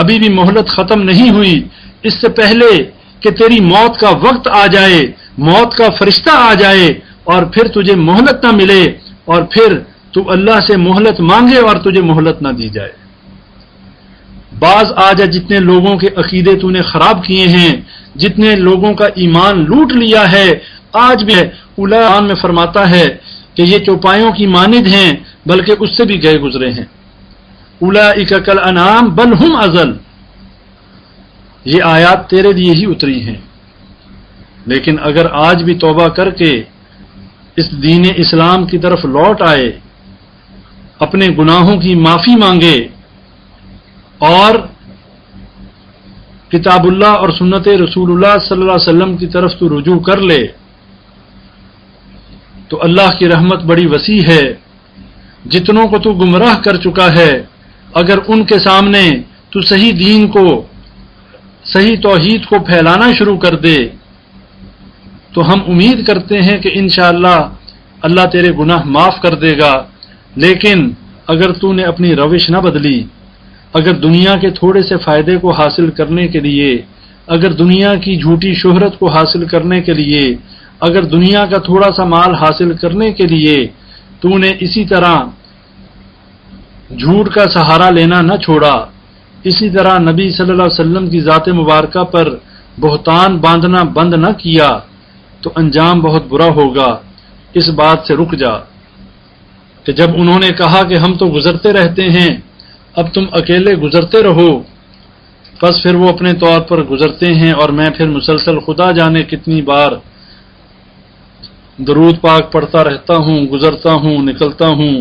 ابھی بھی مہلت ختم نہیں ہوئی، اس سے پہلے کہ تیری موت کا وقت آ جائے، موت کا فرشتہ آ جائے اور پھر تجھے مہلت نہ ملے، اور پھر تو اللہ سے مہلت مانگے اور تجھے مہلت نہ دی جائے۔ بعض آج جتنے لوگوں کے عقیدے تو نے خراب کیے ہیں، جتنے لوگوں کا ایمان لوٹ لیا ہے، آج بھی قرآن میں فرماتا ہے کہ یہ چوپایوں کی مانند ہیں بلکہ اس سے بھی گئے گزرے ہیں۔ اولئک کالانعام بل ہم اضل، یہ آیات تیرے لیے ہی اتری ہیں۔ لیکن اگر آج بھی توبہ کر کے اس دین اسلام کی طرف لوٹ آئے، اپنے گناہوں کی معافی مانگے اور کتاب اللہ اور سنت رسول اللہ صلی اللہ علیہ وسلم کی طرف تو رجوع کر لے، تو اللہ کی رحمت بڑی وسیع ہے۔ جتنوں کو تو گمراہ کر چکا ہے، اگر ان کے سامنے تو صحیح دین کو، صحیح توحید کو پھیلانا شروع کر دے تو ہم امید کرتے ہیں کہ انشاءاللہ اللہ تیرے گناہ معاف کر دے گا۔ لیکن اگر تو نے اپنی روش نہ بدلی، اگر دنیا کے تھوڑے سے فائدے کو حاصل کرنے کے لیے، اگر دنیا کی جھوٹی شہرت کو حاصل کرنے کے لیے، اگر دنیا کا تھوڑا سا مال حاصل کرنے کے لیے تو نے اسی طرح جھوٹ کا سہارا لینا نہ چھوڑا، اسی طرح نبی صلی اللہ علیہ وسلم کی ذات مبارکہ پر بہتان باندھنا بند نہ کیا تو انجام بہت برا ہوگا۔ اس بات سے رک جا کہ جب انہوں نے کہا کہ ہم تو گزرتے رہتے ہیں، اب تم اکیلے گزرتے رہو، بس پھر وہ اپنے طور پر گزرتے ہیں اور میں پھر مسلسل خدا جانے کتنی بار درود پاک پڑھتا رہتا ہوں، گزرتا ہوں، نکلتا ہوں۔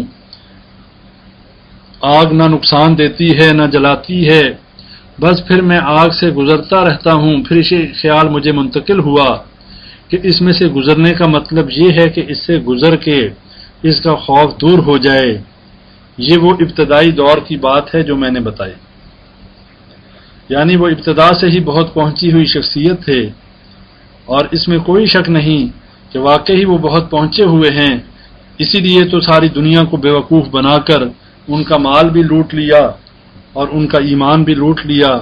آگ نہ نقصان دیتی ہے نہ جلاتی ہے، بس پھر میں آگ سے گزرتا رہتا ہوں۔ پھر یہ خیال مجھے منتقل ہوا کہ اس میں سے گزرنے کا مطلب یہ ہے کہ اس سے گزر کے اس کا خوف دور ہو جائے۔ یہ وہ ابتدائی دور کی بات ہے جو میں نے بتائی، یعنی وہ ابتدا سے ہی بہت پہنچی ہوئی شخصیت تھے، اور اس میں کوئی شک نہیں کہ واقعی وہ بہت پہنچے ہوئے ہیں۔ اسی لیے تو ساری دنیا کو بیوقوف بنا کر ان کا مال بھی لوٹ لیا اور ان کا ایمان بھی لوٹ لیا۔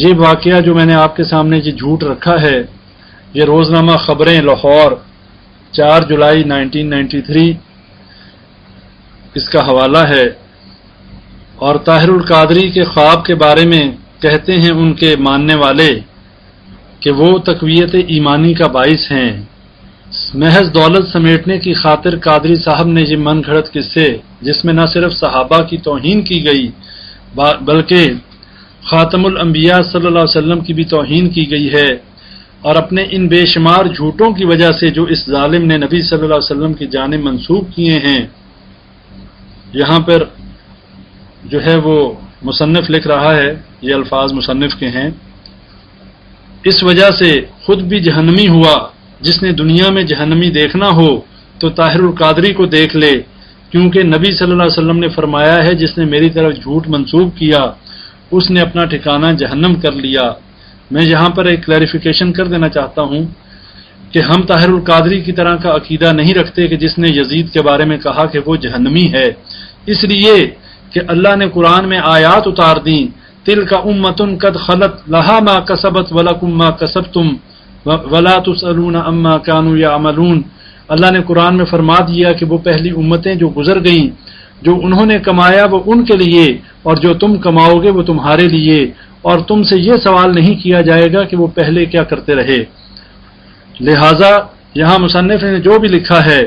یہ واقعہ جو میں نے آپ کے سامنے یہ جھوٹ رکھا ہے، یہ روزنامہ خبریں لاہور 4 جولائی 1993 اس کا حوالہ ہے۔ اور طاہر القادری کے خواب کے بارے میں کہتے ہیں ان کے ماننے والے کہ وہ تقویت ایمانی کا باعث ہیں۔ محض دولت سمیٹنے کی خاطر قادری صاحب نے یہ من گھڑت قصے، جس میں نہ صرف صحابہ کی توہین کی گئی بلکہ خاتم الانبیاء صلی اللہ علیہ وسلم کی بھی توہین کی گئی ہے، اور اپنے ان بے شمار جھوٹوں کی وجہ سے جو اس ظالم نے نبی صلی اللہ علیہ وسلم کی جانب منسوب کیے ہیں۔ یہاں پر جو ہے وہ مصنف لکھ رہا ہے، یہ الفاظ مصنف کے ہیں، اس وجہ سے خود بھی جہنمی ہوا۔ جس نے دنیا میں جہنمی دیکھنا ہو تو طاہر القادری کو دیکھ لے، کیونکہ نبی صلی اللہ علیہ وسلم نے فرمایا ہے جس نے میری طرف جھوٹ منسوب کیا اس نے اپنا ٹھکانہ جہنم کر لیا۔ میں یہاں پر ایک کلیریفیکیشن کر دینا چاہتا ہوں کہ ہم طاہر القادری کی طرح کا عقیدہ نہیں رکھتے کہ جس نے یزید کے بارے میں کہا کہ وہ جہنمی ہے، اس لیے کہ اللہ نے قرآن میں آیات اتار دیں، تلک امۃ قد خلت لہا ما کسبت ولکم ما کسبتم ولا تسألون عما كانوا يعملون۔ اللہ نے قرآن میں فرما دیا کہ وہ پہلی امتیں جو گزر گئیں، جو انہوں نے کمایا وہ ان کے لیے، اور جو تم کماؤ گے وہ تمہارے لیے، اور تم سے یہ سوال نہیں کیا جائے گا کہ وہ پہلے کیا کرتے رہے۔ لہٰذا یہاں مصنف نے جو بھی لکھا ہے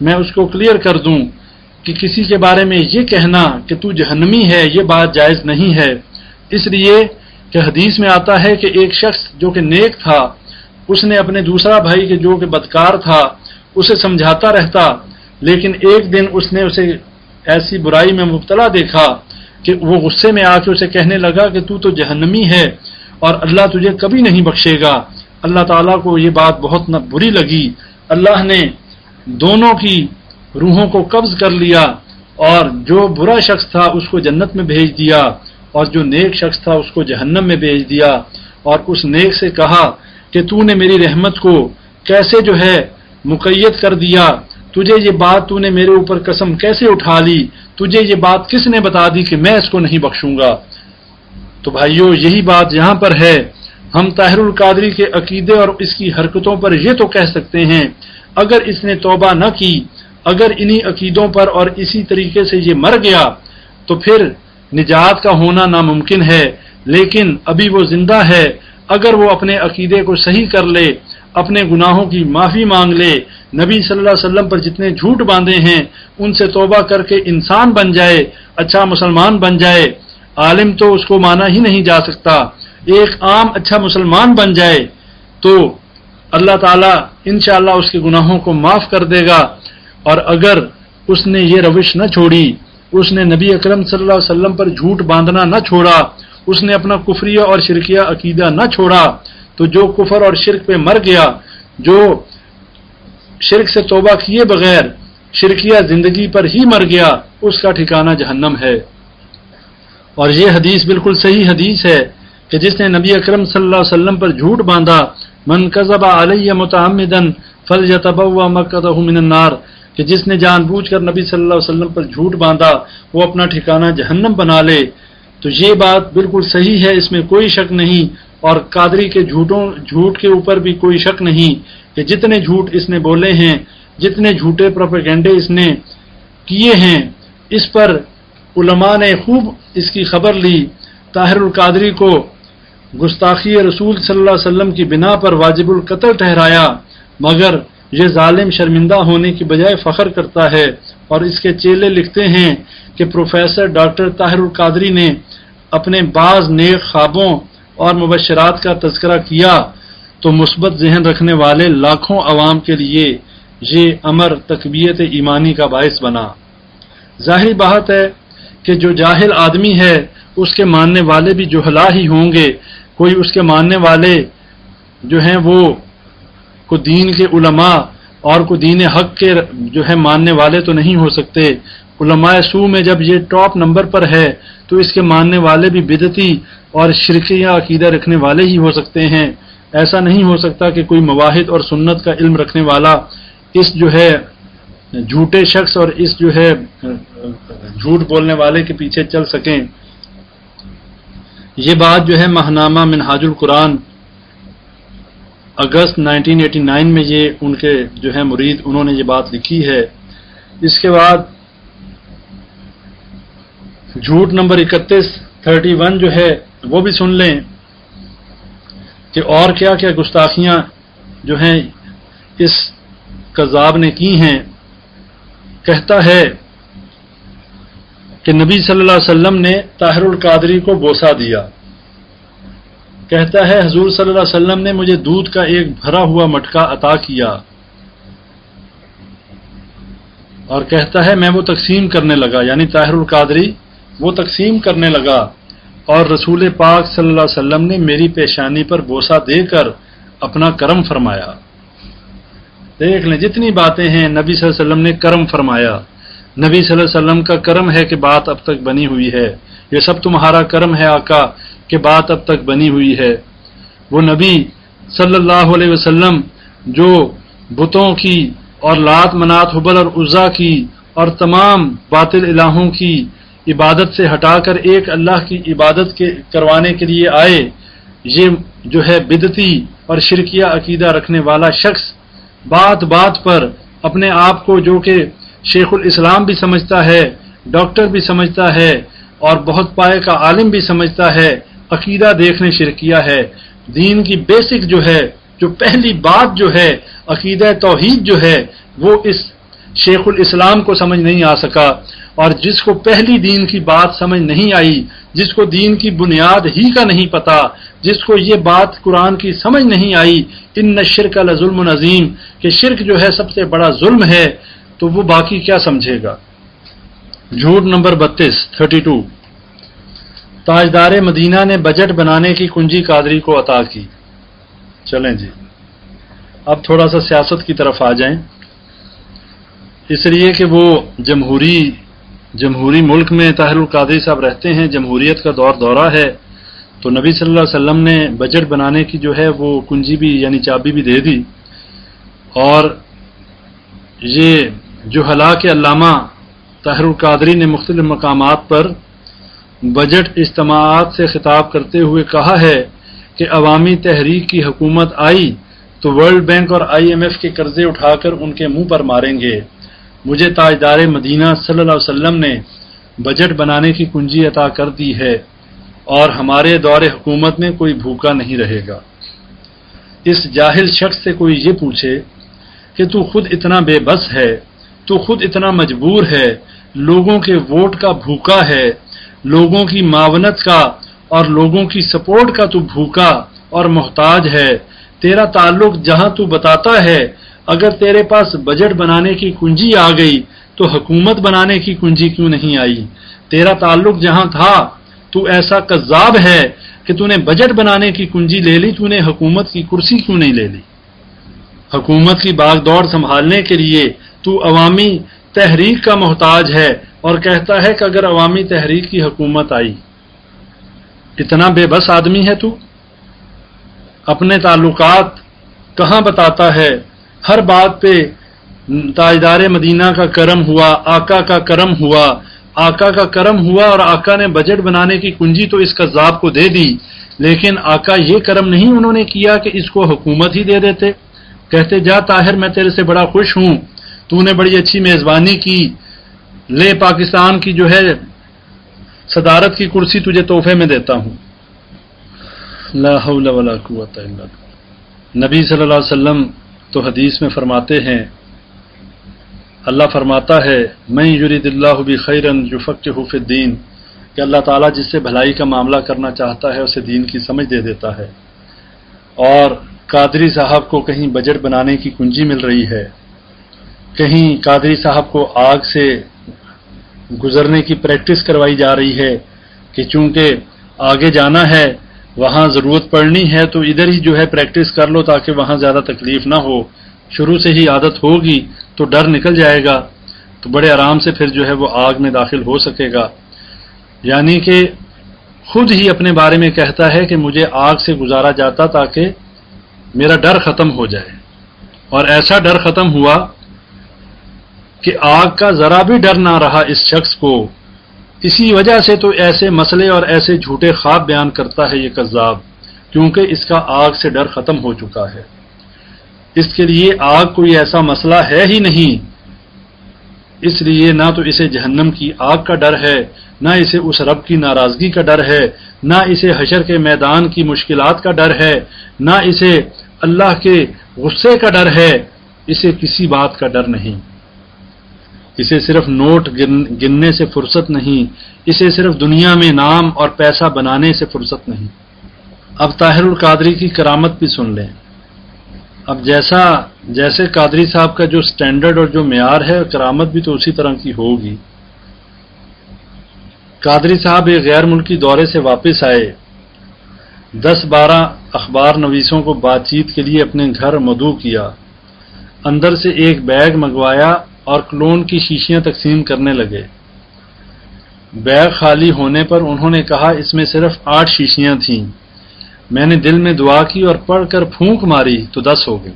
میں اس کو کلیئر کر دوں کہ کسی کے بارے میں یہ کہنا کہ تو جہنمی ہے یہ بات جائز نہیں ہے، اس لیے کہ حدیث میں آتا ہے کہ ایک شخص جو کہ نیک تھا اس نے اپنے دوسرا بھائی کہ جو کہ بدکار تھا اسے سمجھاتا رہتا، لیکن ایک دن اس نے اسے ایسی برائی میں مبتلا دیکھا کہ وہ غصے میں آ کے اسے کہنے لگا کہ تو جہنمی ہے اور اللہ تجھے کبھی نہیں بخشے گا۔ اللہ تعالیٰ کو یہ بات بہت بری لگی، اللہ نے دونوں کی روحوں کو قبض کر لیا، اور جو برا شخص تھا اس کو جنت میں بھیج دیا اور جو نیک شخص تھا اس کو جہنم میں بھیج دیا، اور اس نیک سے کہا کہ تو نے میری رحمت کو کیسے جو ہے مقید کر دیا، تجھے یہ بات تو نے میرے اوپر قسم کیسے اٹھا لی، تجھے یہ بات کس نے بتا دی کہ میں اس کو نہیں بخشوں گا۔ تو بھائیو یہی بات یہاں پر ہے. ہم طاہر القادری کے عقیدے اور اس کی حرکتوں پر یہ تو کہہ سکتے ہیں اگر اس نے توبہ نہ کی، اگر انہی عقیدوں پر اور اسی طریقے سے یہ مر گیا تو پھر نجات کا ہونا ناممکن ہے. لیکن ابھی وہ زندہ ہے، اگر وہ اپنے عقیدے کو صحیح کر لے، اپنے گناہوں کی معافی مانگ لے، نبی صلی اللہ علیہ وسلم پر جتنے جھوٹ باندھے ہیں ان سے توبہ کر کے انسان بن جائے، اچھا مسلمان بن جائے. عالم تو اس کو مانا ہی نہیں جا سکتا، ایک عام اچھا مسلمان بن جائے تو اللہ تعالیٰ انشاءاللہ اس کے گناہوں کو معاف کر دے گا. اور اگر اس نے یہ روش نہ چھوڑی، اس نے نبی اکرم صلی اللہ علیہ وسلم پر جھوٹ باندھنا نہ چھوڑا، اس نے اپنا کفریہ اور شرکیہ عقیدہ نہ چھوڑا، تو جو کفر اور شرک پہ مر گیا، جو شرک سے توبہ کیے بغیر شرکیہ زندگی پر ہی مر گیا، اس کا ٹھکانہ جہنم ہے. اور یہ حدیث بالکل صحیح حدیث ہے کہ جس نے نبی اکرم صلی اللہ علیہ وسلم پر جھوٹ باندھا، من کذب علی متعمدا فلیتبوأ مقعدہ من النار، کہ جس نے جان بوجھ کر نبی صلی اللہ علیہ وسلم پر جھوٹ باندھا وہ اپنا ٹھکانہ جہنم بنا لے. تو یہ بات بالکل صحیح ہے، اس میں کوئی شک نہیں. اور قادری کے جھوٹ کے اوپر بھی کوئی شک نہیں کہ جتنے جھوٹ اس نے بولے ہیں، جتنے جھوٹے پروپیگنڈے اس نے کیے ہیں، اس پر علماء نے خوب اس کی خبر لی. طاہر القادری کو گستاخی رسول صلی اللہ علیہ وسلم کی بنا پر واجب القتل ٹھہرایا، مگر یہ ظالم شرمندہ ہونے کی بجائے فخر کرتا ہے. اور اس کے چیلے لکھتے ہیں کہ پروفیسر ڈاکٹر طاہر القادری نے اپنے بعض نیک خوابوں اور مبشرات کا تذکرہ کیا تو مثبت ذہن رکھنے والے لاکھوں عوام کے لیے یہ امر تقویت ایمانی کا باعث بنا. ظاہری بات ہے کہ جو جاہل آدمی ہے اس کے ماننے والے بھی جہلا ہی ہوں گے. کوئی اس کے ماننے والے جو ہیں وہ کو دین کے علماء اور کو دین حق کے جو ہے ماننے والے تو نہیں ہو سکتے. علماء سو میں جب یہ ٹاپ نمبر پر ہے تو اس کے ماننے والے بھی بدعتی اور شرکیہ عقیدہ رکھنے والے ہی ہو سکتے ہیں. ایسا نہیں ہو سکتا کہ کوئی مواحد اور سنت کا علم رکھنے والا اس جو ہے جھوٹے شخص اور اس جو ہے جھوٹ بولنے والے کے پیچھے چل سکیں. یہ بات جو ہے ماہنامہ منہاج القرآن اگست 1989 میں یہ ان کے جو ہے مرید انہوں نے یہ بات لکھی ہے. اس کے بعد جھوٹ نمبر 31 جو ہے وہ بھی سن لیں کہ اور کیا کیا گستاخیاں جو ہیں اس کذاب نے کی ہیں. کہتا ہے کہ نبی صلی اللہ علیہ وسلم نے طاہر القادری کو بوسہ دیا. کہتا ہے حضور صلی اللہ علیہ وسلم نے مجھے دودھ کا ایک بھرا ہوا مٹکا عطا کیا اور کہتا ہے میں وہ تقسیم کرنے لگا، یعنی طاہر القادری وہ تقسیم کرنے لگا اور رسول پاک صلی اللہ علیہ وسلم نے میری پیشانی پر بوسہ دے کر اپنا کرم فرمایا. دیکھ لیں جتنی باتیں ہیں نبی صلی اللہ علیہ وسلم نے کرم فرمایا. نبی صلی اللہ علیہ وسلم کا کرم ہے کہ بات اب تک بنی ہوئی ہے. یہ سب تمہارا کرم ہے آقا کہ بات اب تک بنی ہوئی ہے. وہ نبی صلی اللہ علیہ وسلم جو بتوں کی اور لات منات حبل اور عزا کی اور تمام باطل الہوں کی عبادت سے ہٹا کر ایک اللہ کی عبادت کروانے کے لیے آئے. یہ جو ہے بدعتی اور شرکیہ عقیدہ رکھنے والا شخص بات بات پر اپنے آپ کو جو کہ شیخ الاسلام بھی سمجھتا ہے، ڈاکٹر بھی سمجھتا ہے اور بہت پائے کا عالم بھی سمجھتا ہے، عقیدہ دیکھنے شرکیہ ہے. دین کی بیسک جو ہے، جو پہلی بات جو ہے عقیدہ توحید جو ہے وہ اس شیخ الاسلام کو سمجھ نہیں آ سکا. اور جس کو پہلی دین کی بات سمجھ نہیں آئی، جس کو دین کی بنیاد ہی کا نہیں پتا، جس کو یہ بات قرآن کی سمجھ نہیں آئی ان الشرک لظلم عظیم کہ شرک جو ہے سب سے بڑا ظلم ہے، تو وہ باقی کیا سمجھے گا. جھوٹ نمبر 32 تاجدار مدینہ نے بجٹ بنانے کی کنجی قادری کو عطا کی. چلیں جی اب تھوڑا سا سیاست کی طرف آ جائیں. اس لیے کہ وہ جمہوری ملک میں طاہر القادری صاحب رہتے ہیں، جمہوریت کا دورہ ہے، تو نبی صلی اللہ علیہ وسلم نے بجٹ بنانے کی جو ہے وہ کنجی بھی یعنی چابی بھی دے دی. اور یہ جو ہلاک علامہ طاہر القادری نے مختلف مقامات پر بجٹ اجتماعات سے خطاب کرتے ہوئے کہا ہے کہ عوامی تحریک کی حکومت آئی تو ورلڈ بینک اور IMF کے قرضے اٹھا کر ان کے منہ پر ماریں گے۔ مجھے تاجدار مدینہ صلی اللہ علیہ وسلم نے بجٹ بنانے کی کنجی عطا کر دی ہے اور ہمارے دور حکومت میں کوئی بھوکا نہیں رہے گا۔ اس جاہل شخص سے کوئی یہ پوچھے کہ تو خود اتنا بے بس ہے، تو خود اتنا مجبور ہے، لوگوں کے ووٹ کا بھوکا ہے، لوگوں کی معاونت کا اور لوگوں کی سپورٹ کا تو بھوکا اور محتاج ہے، تیرا تعلق جہاں تو بتاتا ہے، اگر تیرے پاس بجٹ بنانے کی کنجی آ گئی تو حکومت بنانے کی کنجی کیوں نہیں آئی؟ تیرا تعلق جہاں تھا تو ایسا کذاب ہے کہ تو نے بجٹ بنانے کی کنجی لے لی، تو نے حکومت کی کرسی کیوں نہیں لے لی؟ حکومت کی باغ دوڑ سنبھالنے کے لیے تو عوامی تحریک کا محتاج ہے اور کہتا ہے کہ اگر عوامی تحریک کی حکومت آئی۔ اتنا بے بس آدمی ہے تو؟ اپنے تعلقات کہاں بتاتا ہے؟ ہر بات پہ تاجدار مدینہ کا کرم ہوا، آقا کا کرم ہوا، آقا کا کرم ہوا اور آقا نے بجٹ بنانے کی کنجی تو اس کذاب کو دے دی، لیکن آقا یہ کرم نہیں انہوں نے کیا کہ اس کو حکومت ہی دے دیتے، کہتے جا طاہر میں تیرے سے بڑا خوش ہوں، تو نے بڑی اچھی میزبانی کی، لے پاکستان کی جو ہے صدارت کی کرسی تجھے تحفے میں دیتا ہوں۔ لا حول ولا قوت الا باللہ۔ نبی صلی اللہ علیہ وسلم تو حدیث میں فرماتے ہیں، اللہ فرماتا ہے من یرید اللہ بخیرا یفقہہ فی الدین، کہ اللہ تعالیٰ جس سے بھلائی کا معاملہ کرنا چاہتا ہے اسے دین کی سمجھ دے دیتا ہے۔ اور قادری صاحب کو کہیں بجٹ بنانے کی کنجی مل رہی ہے، کہیں قادری صاحب کو آگ سے گزرنے کی پریکٹس کروائی جا رہی ہے کہ چونکہ آگے جانا ہے، وہاں ضرورت پڑنی ہے تو ادھر ہی جو ہے پریکٹس کر لو تاکہ وہاں زیادہ تکلیف نہ ہو، شروع سے ہی عادت ہوگی تو ڈر نکل جائے گا، تو بڑے آرام سے پھر جو ہے وہ آگ میں داخل ہو سکے گا۔ یعنی کہ خود ہی اپنے بارے میں کہتا ہے کہ مجھے آگ سے گزارا جاتا تاکہ میرا ڈر ختم ہو جائے، اور ایسا ڈر ختم ہوا کہ آگ کا ذرا بھی ڈر نہ رہا اس شخص کو۔ اسی وجہ سے تو ایسے مسئلے اور ایسے جھوٹے خواب بیان کرتا ہے یہ کذاب، کیونکہ اس کا آگ سے ڈر ختم ہو چکا ہے۔ اس کے لیے آگ کوئی ایسا مسئلہ ہے ہی نہیں، اس لیے نہ تو اسے جہنم کی آگ کا ڈر ہے، نہ اسے اس رب کی ناراضگی کا ڈر ہے، نہ اسے حشر کے میدان کی مشکلات کا ڈر ہے، نہ اسے اللہ کے غصے کا ڈر ہے، اسے کسی بات کا ڈر نہیں۔ اسے صرف نوٹ گننے سے فرصت نہیں، اسے صرف دنیا میں نام اور پیسہ بنانے سے فرصت نہیں۔ اب طاہر القادری کی کرامت بھی سن لیں۔ اب جیسے قادری صاحب کا جو سٹینڈرڈ اور جو معیار ہے، کرامت بھی تو اسی طرح کی ہوگی۔ قادری صاحب ایک غیر ملکی دورے سے واپس آئے، 10-12 اخبار نویسوں کو بات چیت کے لیے اپنے گھر مدعو کیا، اندر سے ایک بیگ منگوایا اور کلون کی شیشیاں تقسیم کرنے لگے۔ بیگ خالی ہونے پر انہوں نے کہا اس میں صرف 8 شیشیاں تھیں، میں نے دل میں دعا کی اور پڑھ کر پھونک ماری تو 10 ہو گئی۔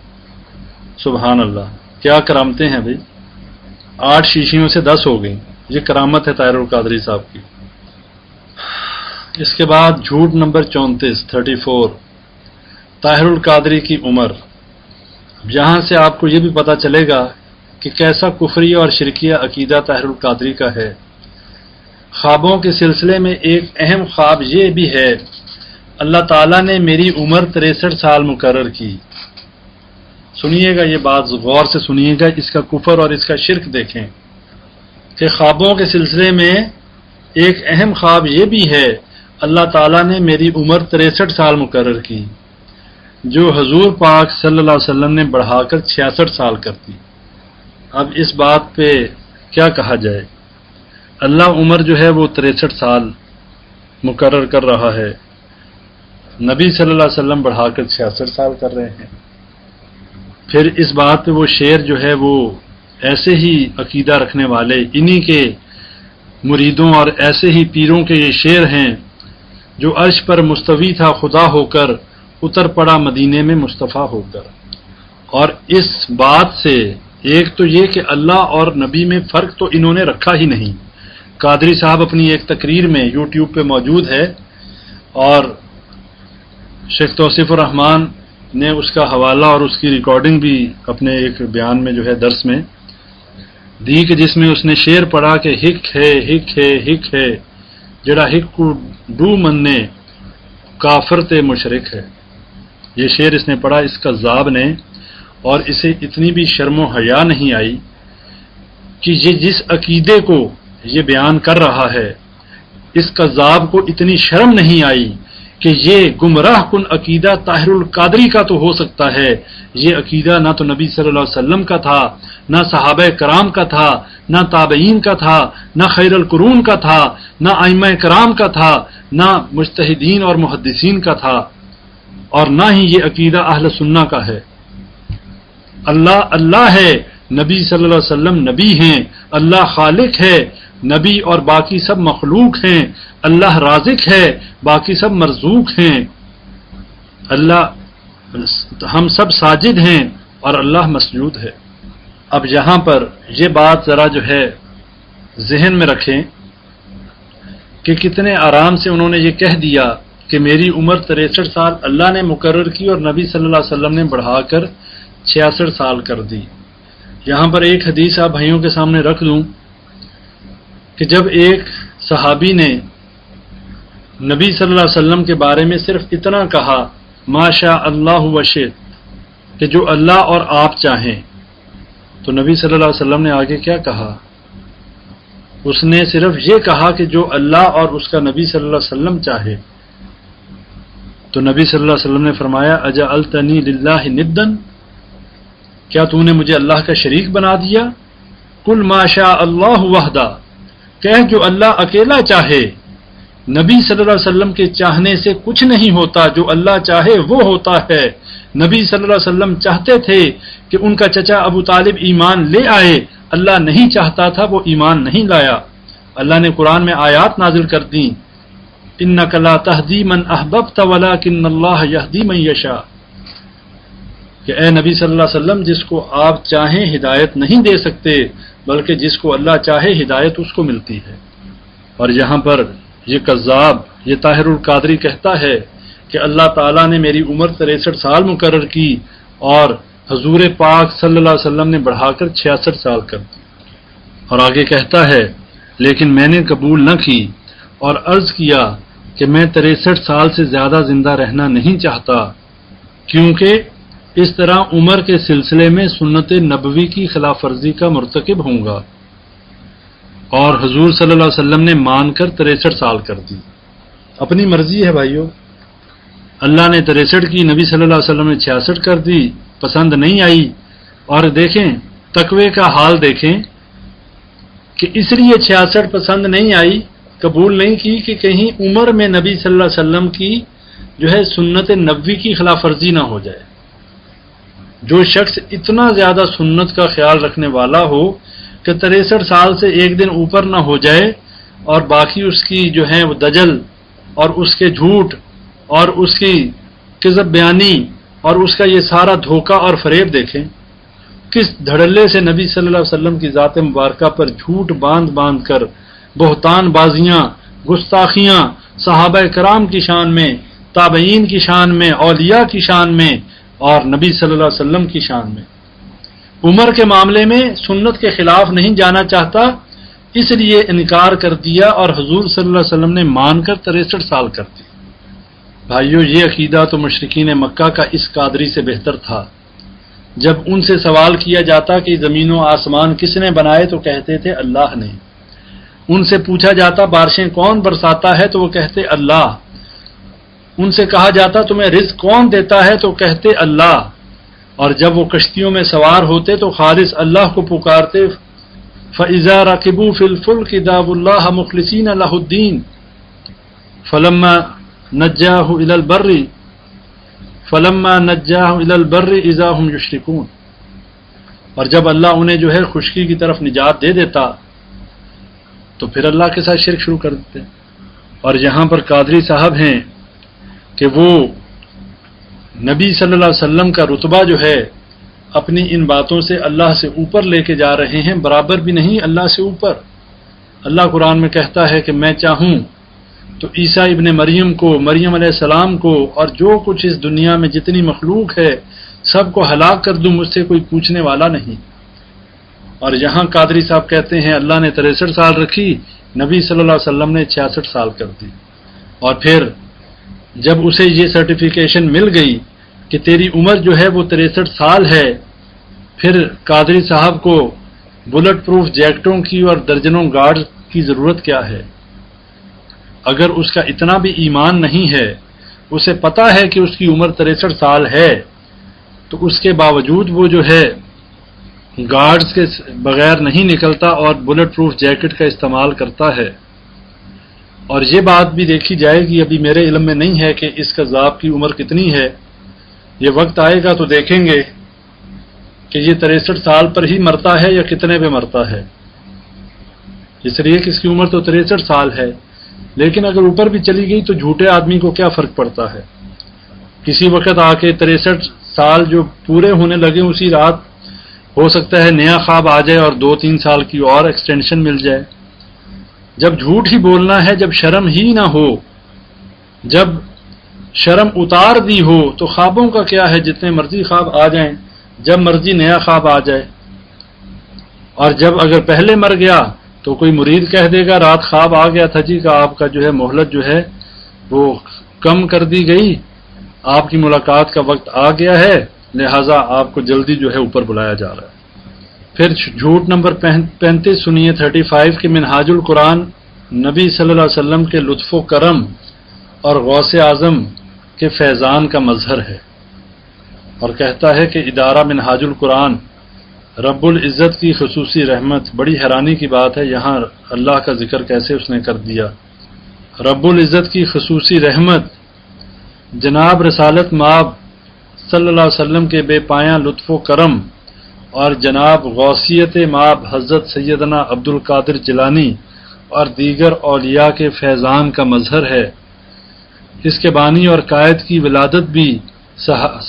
سبحان اللہ، کیا کرامتیں ہیں بھائی، 8 شیشیوں سے 10 ہو گئی، یہ کرامت ہے طاہر القادری صاحب کی۔ اس کے بعد جھوٹ نمبر 34 طاہر القادری کی عمر۔ یہاں سے آپ کو یہ بھی پتہ چلے گا کہ کیسا کفری اور شرکیہ عقیدہ طاہر القادری کا ہے۔ خوابوں کے سلسلے میں ایک اہم خواب یہ بھی ہے، اللہ تعالیٰ نے میری عمر 63 سال مقرر کی۔ سنیے گا یہ بات، غور سے سنیے گا، اس کا کفر اور اس کا شرک دیکھیں کہ خوابوں کے سلسلے میں ایک اہم خواب یہ بھی ہے، اللہ تعالیٰ نے میری عمر 63 سال مقرر کی، جو حضور پاک صلی اللہ علیہ وسلم نے بڑھا کر 66 سال کر دی۔ اب اس بات پہ کیا کہا جائے، اللہ عمر جو ہے وہ 63 سال مقرر کر رہا ہے، نبی صلی اللہ علیہ وسلم بڑھا کر 66 سال کر رہے ہیں۔ پھر اس بات پہ وہ شعر جو ہے وہ ایسے ہی عقیدہ رکھنے والے انہی کے مریدوں اور ایسے ہی پیروں کے یہ شعر ہیں، جو عرش پر مستوی تھا خدا ہو کر، اتر پڑا مدینے میں مصطفیٰ ہو کر۔ اور اس بات سے ایک تو یہ کہ اللہ اور نبی میں فرق تو انہوں نے رکھا ہی نہیں، قادری صاحب اپنی ایک تقریر میں یوٹیوب پہ موجود ہے اور شیخ توصیف الرحمان نے اس کا حوالہ اور اس کی ریکارڈنگ بھی اپنے ایک بیان میں جو ہے درس میں دی کہ جس میں اس نے شعر پڑھا کہ ہک ہے جڑا ہک کو ڈو مننے کافر تے مشرک ہے. یہ شعر اس نے پڑھا اس کذاب نے، اور اسے اتنی بھی شرم و حیا نہیں آئی کہ یہ جس عقیدے کو یہ بیان کر رہا ہے اس کذاب کو اتنی شرم نہیں آئی کہ یہ گمراہ کن عقیدہ طاہر القادری کا تو ہو سکتا ہے، یہ عقیدہ نہ تو نبی صلی اللہ علیہ وسلم کا تھا، نہ صحابہ کرام کا تھا، نہ تابعین کا تھا، نہ خیر القرون کا تھا، نہ ائمہ کرام کا تھا، نہ مجتہدین اور محدثین کا تھا، اور نہ ہی یہ عقیدہ اہل سنہ کا ہے. اللہ اللہ ہے، نبی صلی اللہ علیہ وسلم نبی ہیں، اللہ خالق ہے، نبی اور باقی سب مخلوق ہیں، اللہ رازق ہے، باقی سب مرزوق ہیں، اللہ ہم سب ساجد ہیں اور اللہ مسجود ہے. اب یہاں پر یہ بات ذرا جو ہے ذہن میں رکھیں کہ کتنے آرام سے انہوں نے یہ کہہ دیا کہ میری عمر 63 سال اللہ نے مقرر کی اور نبی صلی اللہ علیہ وسلم نے بڑھا کر 66 سال کر دی. یہاں پر ایک حدیث آپ بھائیوں کے سامنے رکھ دوں کہ جب ایک صحابی نے نبی صلی اللہ علیہ وسلم کے بارے میں صرف اتنا کہا ما شاء اللہ وشئت کہ جو اللہ اور آپ چاہیں، تو نبی صلی اللہ علیہ وسلم نے آگے کیا کہا؟ اس نے صرف یہ کہا کہ جو اللہ اور اس کا نبی صلی اللہ علیہ وسلم چاہے. تو نبی صلی اللہ علیہ وسلم نے فرمایا اجعلتنی للہ ندن، کیا تو نے مجھے اللہ کا شریک بنا دیا؟ قل ما شاء اللہ وحدہ، کہہ جو اللہ اکیلا چاہے. نبی صلی اللہ علیہ وسلم کے چاہنے سے کچھ نہیں ہوتا، جو اللہ چاہے وہ ہوتا ہے. نبی صلی اللہ علیہ وسلم چاہتے تھے کہ ان کا چچا ابو طالب ایمان لے آئے، اللہ نہیں چاہتا تھا، وہ ایمان نہیں لایا. اللہ نے قرآن میں آیات نازل کر دیں انک لا تہدی من احببت ولکن اللہ یہدی من یشاء، کہ اے نبی صلی اللہ علیہ وسلم جس کو آپ چاہیں ہدایت نہیں دے سکتے، بلکہ جس کو اللہ چاہے ہدایت اس کو ملتی ہے. اور یہاں پر یہ کذاب یہ طاہر القادری کہتا ہے کہ اللہ تعالیٰ نے میری عمر 63 سال مقرر کی اور حضور پاک صلی اللہ علیہ وسلم نے بڑھا کر 66 سال کر دی. اور آگے کہتا ہے لیکن میں نے قبول نہ کی اور عرض کیا کہ میں 63 سال سے زیادہ زندہ رہنا نہیں چاہتا، کیونکہ اس طرح عمر کے سلسلے میں سنت نبوی کی خلاف ورزی کا مرتکب ہوں گا. اور حضور صلی اللہ علیہ وسلم نے مان کر 63 سال کر دی. اپنی مرضی ہے بھائیو، اللہ نے 63 کی، نبی صلی اللہ علیہ وسلم نے 66 کر دی، پسند نہیں آئی. اور دیکھیں تقوی کا حال دیکھیں کہ اس لیے 66 پسند نہیں آئی، قبول نہیں کی کہ کہیں عمر میں نبی صلی اللہ علیہ وسلم کی جو ہے سنت نبوی کی خلاف ورزی نہ ہو جائے. جو شخص اتنا زیادہ سنت کا خیال رکھنے والا ہو کہ 63 سال سے ایک دن اوپر نہ ہو جائے، اور باقی اس کی جو ہے وہ دجل اور اس کے جھوٹ اور اس کی کذب بیانی اور اس کا یہ سارا دھوکہ اور فریب دیکھیں کس دھڑلے سے نبی صلی اللہ علیہ وسلم کی ذات مبارکہ پر جھوٹ باندھ باندھ کر بہتان بازیاں، گستاخیاں صحابہ کرام کی شان میں، تابعین کی شان میں، اولیاء کی شان میں اور نبی صلی اللہ علیہ وسلم کی شان میں. عمر کے معاملے میں سنت کے خلاف نہیں جانا چاہتا، اس لیے انکار کر دیا اور حضور صلی اللہ علیہ وسلم نے مان کر 63 سال کر دی. بھائیو یہ عقیدہ تو مشرکین مکہ کا اس قادری سے بہتر تھا. جب ان سے سوال کیا جاتا کہ زمین و آسمان کس نے بنائے تو کہتے تھے اللہ نے. ان سے پوچھا جاتا بارشیں کون برساتا ہے تو وہ کہتے اللہ. ان سے کہا جاتا تمہیں رزق کون دیتا ہے تو کہتے اللہ. اور جب وہ کشتیوں میں سوار ہوتے تو خالص اللہ کو پکارتے فَإِذَا رَكِبُوا فِي الْفُلْكِ دَعَوُا اللَّهَ مُخْلِصِينَ لَهُ الدِّينَ فَلَمَّا نَجَّاهُ إِلَى الْبَرِّ إِذَا هُمْ يُشْرِكُونَ. اور جب اللہ انہیں جو ہے خشکی کی طرف نجات دے دیتا تو پھر اللہ کے ساتھ شرک شروع کر دیتے. اور یہاں پر قادری صاحب ہیں کہ وہ نبی صلی اللہ علیہ وسلم کا رتبہ جو ہے اپنی ان باتوں سے اللہ سے اوپر لے کے جا رہے ہیں، برابر بھی نہیں اللہ سے اوپر. اللہ قرآن میں کہتا ہے کہ میں چاہوں تو عیسیٰ ابن مریم کو، مریم علیہ السلام کو، اور جو کچھ اس دنیا میں جتنی مخلوق ہے سب کو ہلاک کر دوں، مجھ سے کوئی پوچھنے والا نہیں۔ اور یہاں قادری صاحب کہتے ہیں اللہ نے 63 سال رکھی، نبی صلی اللہ علیہ وسلم نے 66 سال کر دی۔ اور پھر جب اسے یہ سرٹیفیکیشن مل گئی کہ تیری عمر جو ہے وہ 63 سال ہے، پھر قادری صاحب کو بلٹ پروف جیکٹوں کی اور درجنوں گارڈ کی ضرورت کیا ہے؟ اگر اس کا اتنا بھی ایمان نہیں ہے، اسے پتا ہے کہ اس کی عمر 63 سال ہے، تو اس کے باوجود وہ جو ہے گارڈز کے بغیر نہیں نکلتا اور بلٹ پروف جیکٹ کا استعمال کرتا ہے۔ اور یہ بات بھی دیکھی جائے گی، ابھی میرے علم میں نہیں ہے کہ اس قذاب کی عمر کتنی ہے، یہ وقت آئے گا تو دیکھیں گے کہ یہ 63 سال پر ہی مرتا ہے یا کتنے پہ مرتا ہے۔ اس لیے کہ اس کی عمر تو 63 سال ہے، لیکن اگر اوپر بھی چلی گئی تو جھوٹے آدمی کو کیا فرق پڑتا ہے؟ کسی وقت آ کے 63 سال جو پورے ہونے لگے اسی رات ہو سکتا ہے نیا خواب آ جائے اور 2-3 سال کی اور ایکسٹینشن مل جائے۔ جب جھوٹ ہی بولنا ہے، جب شرم ہی نہ ہو، جب شرم اتار دی ہو، تو خوابوں کا کیا ہے؟ جتنے مرضی خواب آ جائیں، جب مرضی نیا خواب آ جائے۔ اور جب اگر پہلے مر گیا تو کوئی مرید کہہ دے گا رات خواب آ گیا تھا جی، کا آپ کا جو ہے مہلت جو ہے وہ کم کر دی گئی، آپ کی ملاقات کا وقت آ گیا ہے، لہٰذا آپ کو جلدی جو ہے اوپر بلایا جا رہا ہے۔ پھر جھوٹ نمبر 35 سنیے 35 کہ منہاج القرآن نبی صلی اللہ علیہ وسلم کے لطف و کرم اور غوث اعظم کے فیضان کا مظہر ہے، اور کہتا ہے کہ ادارہ منہاج القرآن رب العزت کی خصوصی رحمت۔ بڑی حیرانی کی بات ہے، یہاں اللہ کا ذکر کیسے اس نے کر دیا۔ رب العزت کی خصوصی رحمت جناب رسالت مآب صلی اللہ علیہ وسلم کے بے پایاں لطف و کرم اور جناب غوثیت مآب حضرت سیدنا عبد القادر جیلانی اور دیگر اولیاء کے فیضان کا مظہر ہے۔ اس کے بانی اور قائد کی ولادت بھی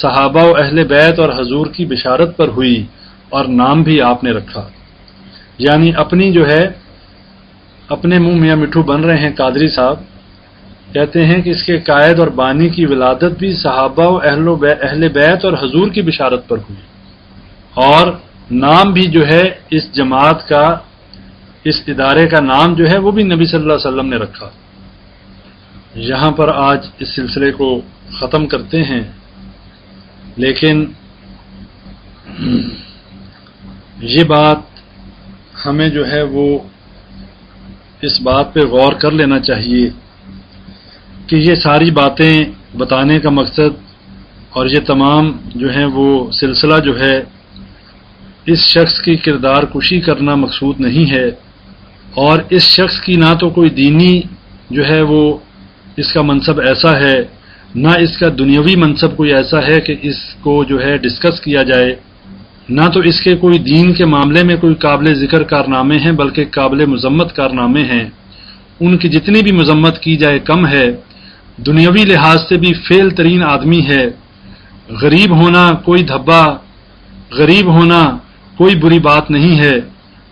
صحابہ و اہل بیت اور حضور کی بشارت پر ہوئی، اور نام بھی آپ نے رکھا۔ یعنی اپنی جو ہے اپنے منہ میاں مٹھو بن رہے ہیں قادری صاحب، کہتے ہیں کہ اس کے قائد اور بانی کی ولادت بھی صحابہ و اہل بیت اور حضور کی بشارت پر ہوئی، اور نام بھی جو ہے اس جماعت کا، اس ادارے کا نام جو ہے وہ بھی نبی صلی اللہ علیہ وسلم نے رکھا۔ یہاں پر آج اس سلسلے کو ختم کرتے ہیں، لیکن یہ بات ہمیں جو ہے وہ اس بات پہ غور کر لینا چاہیے کہ یہ ساری باتیں بتانے کا مقصد اور یہ تمام جو ہیں وہ سلسلہ جو ہے اس شخص کی کردار کشی کرنا مقصود نہیں ہے، اور اس شخص کی نہ تو کوئی دینی جو ہے وہ اس کا منصب ایسا ہے، نہ اس کا دنیاوی منصب کوئی ایسا ہے کہ اس کو جو ہے ڈسکس کیا جائے، نہ تو اس کے کوئی دین کے معاملے میں کوئی قابل ذکر کارنامے ہیں، بلکہ قابل مذمت کارنامے ہیں۔ ان کی جتنی بھی مذمت کی جائے کم ہے۔ دنیاوی لحاظ سے بھی فیل ترین آدمی ہے۔ غریب ہونا کوئی دھبا، غریب ہونا کوئی بری بات نہیں ہے،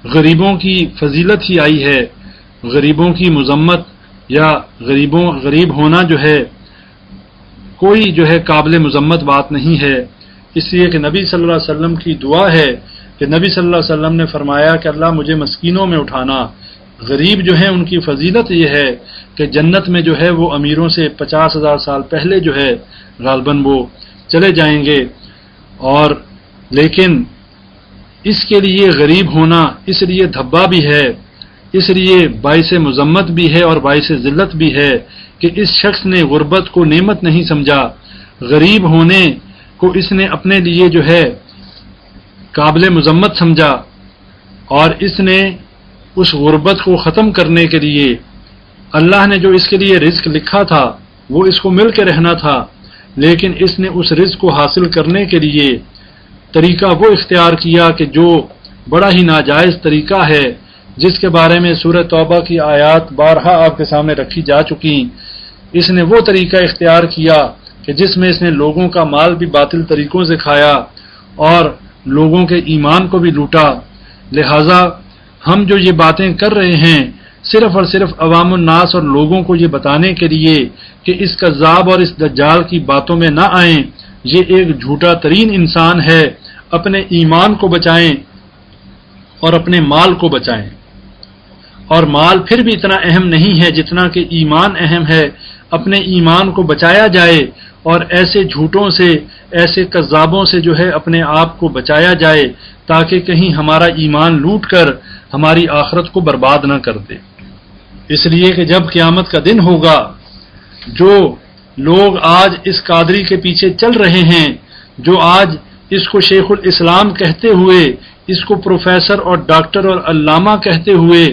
غریبوں کی فضیلت ہی آئی ہے۔ غریبوں کی مذمت یا غریب ہونا جو ہے کوئی جو ہے قابل مذمت بات نہیں ہے، اس لیے کہ نبی صلی اللہ علیہ وسلم کی دعا ہے کہ نبی صلی اللہ علیہ وسلم نے فرمایا کہ اللہ مجھے مسکینوں میں اٹھانا۔ غریب جو ہیں ان کی فضیلت یہ ہے کہ جنت میں جو ہے وہ امیروں سے 50,000 سال پہلے جو ہے غالباً وہ چلے جائیں گے، اور لیکن اس کے لیے غریب ہونا اس لیے دھبا بھی ہے، اس لیے باعث مذمت بھی ہے اور باعث ذلت بھی ہے کہ اس شخص نے غربت کو نعمت نہیں سمجھا، غریب ہونے کو اس نے اپنے لیے جو ہے قابل مذمت سمجھا، اور اس نے اس غربت کو ختم کرنے کے لیے اللہ نے جو اس کے لیے رزق لکھا تھا وہ اس کو مل کے رہنا تھا، لیکن اس نے اس رزق کو حاصل کرنے کے لیے طریقہ وہ اختیار کیا کہ جو بڑا ہی ناجائز طریقہ ہے، جس کے بارے میں سورہ توبہ کی آیات بارہا آپ کے سامنے رکھی جا چکی۔ اس نے وہ طریقہ اختیار کیا کہ جس میں اس نے لوگوں کا مال بھی باطل طریقوں سے کھایا اور لوگوں کے ایمان کو بھی لوٹا۔ لہذا ہم جو یہ باتیں کر رہے ہیں صرف اور صرف عوام الناس اور لوگوں کو یہ بتانے کے لیے کہ اس کذاب اور اس دجال کی باتوں میں نہ آئیں، یہ ایک جھوٹا ترین انسان ہے، اپنے ایمان کو بچائیں اور اپنے مال کو بچائیں۔ اور مال پھر بھی اتنا اہم نہیں ہے جتنا کہ ایمان اہم ہے، اپنے ایمان کو بچایا جائے اور ایسے جھوٹوں سے، ایسے کذابوں سے جو ہے اپنے آپ کو بچایا جائے تاکہ کہیں ہمارا ایمان لوٹ کر ہماری آخرت کو برباد نہ کر دے۔ اس لیے کہ جب قیامت کا دن ہوگا، جو لوگ آج اس قادری کے پیچھے چل رہے ہیں، جو آج اس کو شیخ الاسلام کہتے ہوئے، اس کو پروفیسر اور ڈاکٹر اور علامہ کہتے ہوئے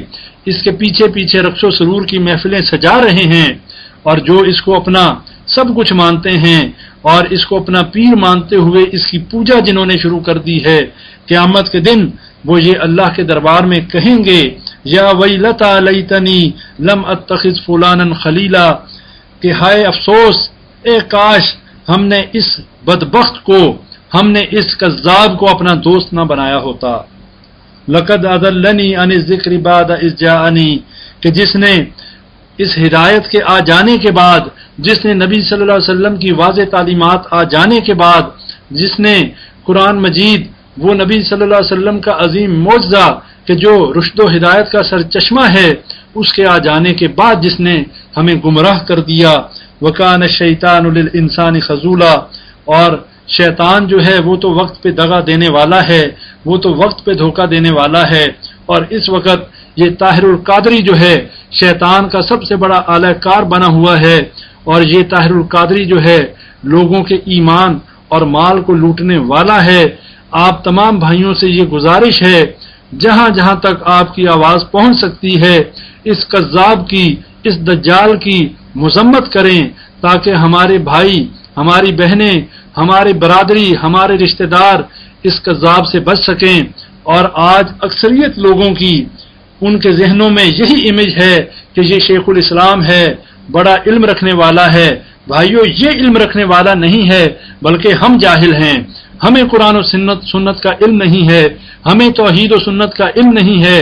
اس کے پیچھے پیچھے رقص و سرور کی محفلیں سجا رہے ہیں، اور جو اس کو اپنا سب کچھ مانتے ہیں اور اس کو اپنا پیر مانتے ہوئے اس کی پوجا جنہوں نے شروع کر دی ہے، قیامت کے دن وہ یہ اللہ کے دربار میں کہیں گے، یا ویلتا لیتنی لم اتخذ فلانا خلیلا، کہ ہائے افسوس، اے کاش ہم نے اس بدبخت کو، ہم نے اس کذاب کو اپنا دوست نہ بنایا ہوتا۔ لقد اضلنی عن الذکر بعد اذ جاءنی، کہ جس نے اس ہدایت کے آ جانے کے بعد، جس نے نبی صلی اللہ علیہ وسلم کی واضح تعلیمات آ جانے کے بعد، جس نے قرآن مجید وہ نبی صلی اللہ علیہ وسلم کا عظیم معجزہ کہ جو رشد و ہدایت کا سرچشمہ ہے، اس کے آ جانے کے بعد جس نے ہمیں گمراہ کر دیا، وَكَانَ الشَّيْطَانُ لِلْإِنسَانِ خَذُولًا، اور شیطان جو ہے وہ تو وقت پہ دغا دینے والا ہے، وہ تو وقت پہ دھوکہ دینے والا ہے، اور اس وقت یہ طاہر القادری جو ہے شیطان کا سب سے بڑا اعلی کار بنا ہوا ہے، اور یہ طاہر القادری جو ہے لوگوں کے ایمان اور مال کو لوٹنے والا ہے۔ آپ تمام بھائیوں سے یہ گزارش ہے، جہاں جہاں تک آپ کی آواز پہنچ سکتی ہے، اس کذاب کی، اس دجال کی مذمت کریں تاکہ ہمارے بھائی، ہماری بہنیں، ہماری برادری، ہمارے رشتہ دار اس کذاب سے بچ سکیں۔ اور آج اکثریت لوگوں کی، ان کے ذہنوں میں یہی امیج ہے کہ یہ شیخ الاسلام ہے، بڑا علم رکھنے والا ہے۔ بھائیو، یہ علم رکھنے والا نہیں ہے، بلکہ ہم جاہل ہیں، ہمیں قرآن و سنت کا علم نہیں ہے، ہمیں توحید و سنت کا علم نہیں ہے،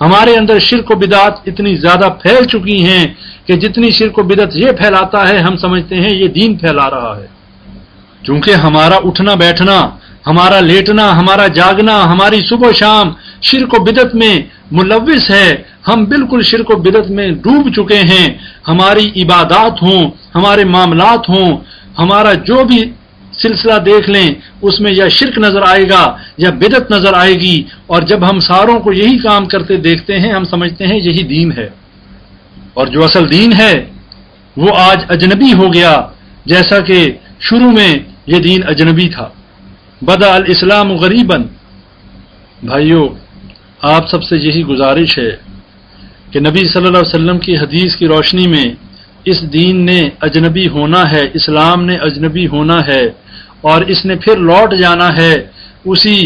ہمارے اندر شرک و بدعت اتنی زیادہ پھیل چکی ہیں کہ جتنی شرک و بدعت یہ پھیلاتا ہے ہم سمجھتے ہیں یہ دین پھیلا رہا ہے۔ چونکہ ہمارا اٹھنا بیٹھنا، ہمارا لیٹنا، ہمارا جاگنا، ہماری صبح و شام شرک و بدعت میں ملوث ہے، ہم بالکل شرک و بدعت میں ڈوب چکے ہیں، ہماری عبادات ہوں، ہمارے معاملات ہوں، ہمارا جو بھی سلسلہ دیکھ لیں اس میں یا شرک نظر آئے گا یا بدعت نظر آئے گی، اور جب ہم ساروں کو یہی کام کرتے دیکھتے ہیں ہم سمجھتے ہیں یہی دین ہے، اور جو اصل دین ہے وہ آج اجنبی ہو گیا، جیسا کہ شروع میں یہ دین اجنبی تھا۔ بدأ الاسلام غریباً۔ بھائیو، آپ سب سے یہی گزارش ہے کہ نبی صلی اللہ علیہ وسلم کی حدیث کی روشنی میں اس دین نے اجنبی ہونا ہے، اسلام نے اجنبی ہونا ہے، اور اس نے پھر لوٹ جانا ہے اسی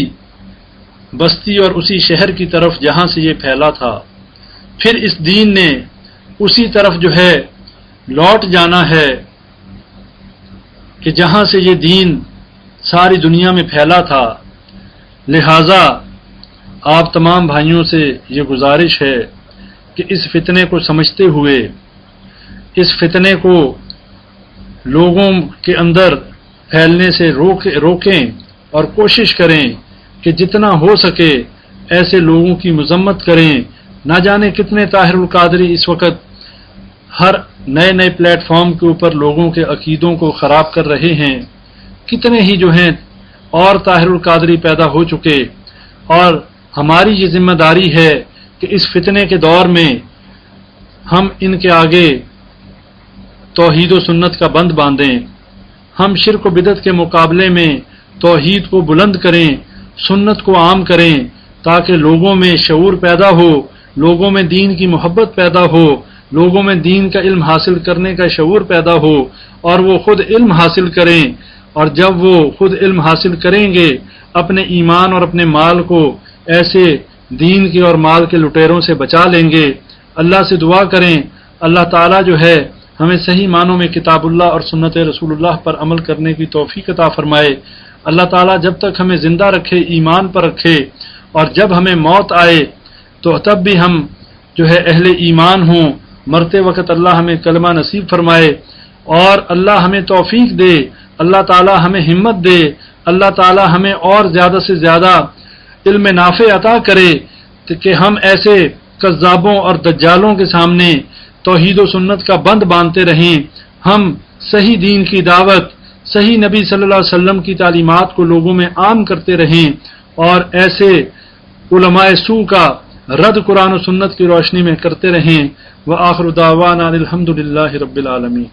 بستی اور اسی شہر کی طرف جہاں سے یہ پھیلا تھا۔ پھر اس دین نے اسی طرف جو ہے لوٹ جانا ہے کہ جہاں سے یہ دین ساری دنیا میں پھیلا تھا۔ لہذا آپ تمام بھائیوں سے یہ گزارش ہے کہ اس فتنے کو سمجھتے ہوئے، اس فتنے کو لوگوں کے اندر پھیلنے سے روکیں اور کوشش کریں کہ جتنا ہو سکے ایسے لوگوں کی مذمت کریں۔ نہ جانے کتنے طاہر القادری اس وقت ہر نئے نئے پلیٹ فارم کے اوپر لوگوں کے عقیدوں کو خراب کر رہے ہیں، کتنے ہی جو ہیں اور طاہر القادری پیدا ہو چکے، اور ہماری یہ ذمہ داری ہے کہ اس فتنے کے دور میں ہم ان کے آگے توحید و سنت کا بند باندھیں، ہم شرک و بدعت کے مقابلے میں توحید کو بلند کریں، سنت کو عام کریں، تاکہ لوگوں میں شعور پیدا ہو، لوگوں میں دین کی محبت پیدا ہو، لوگوں میں دین کا علم حاصل کرنے کا شعور پیدا ہو، اور وہ خود علم حاصل کریں۔ اور جب وہ خود علم حاصل کریں گے، اپنے ایمان اور اپنے مال کو ایسے دین کے اور مال کے لٹیروں سے بچا لیں گے۔ اللہ سے دعا کریں، اللہ تعالیٰ جو ہے ہمیں صحیح معنوں میں کتاب اللہ اور سنت رسول اللہ پر عمل کرنے کی توفیق عطا فرمائے۔ اللہ تعالیٰ جب تک ہمیں زندہ رکھے، ایمان پر رکھے، اور جب ہمیں موت آئے تو تب بھی ہم جو ہے اہل ایمان ہوں، مرتے وقت اللہ ہمیں کلمہ نصیب فرمائے، اور اللہ ہمیں توفیق دے، اللہ تعالی ہمیں ہمت دے، اللہ تعالی ہمیں اور زیادہ سے زیادہ علم نافع عطا کرے کہ ہم ایسے کذابوں اور دجالوں کے سامنے توحید و سنت کا بند باندھتے رہیں، ہم صحیح دین کی دعوت، صحیح نبی صلی اللہ علیہ وسلم کی تعلیمات کو لوگوں میں عام کرتے رہیں، اور ایسے علماء سوء کا رد قرآن و سنت کی روشنی میں کرتے رہیں۔ وآخر دعوانا الحمد للہ رب العالمین۔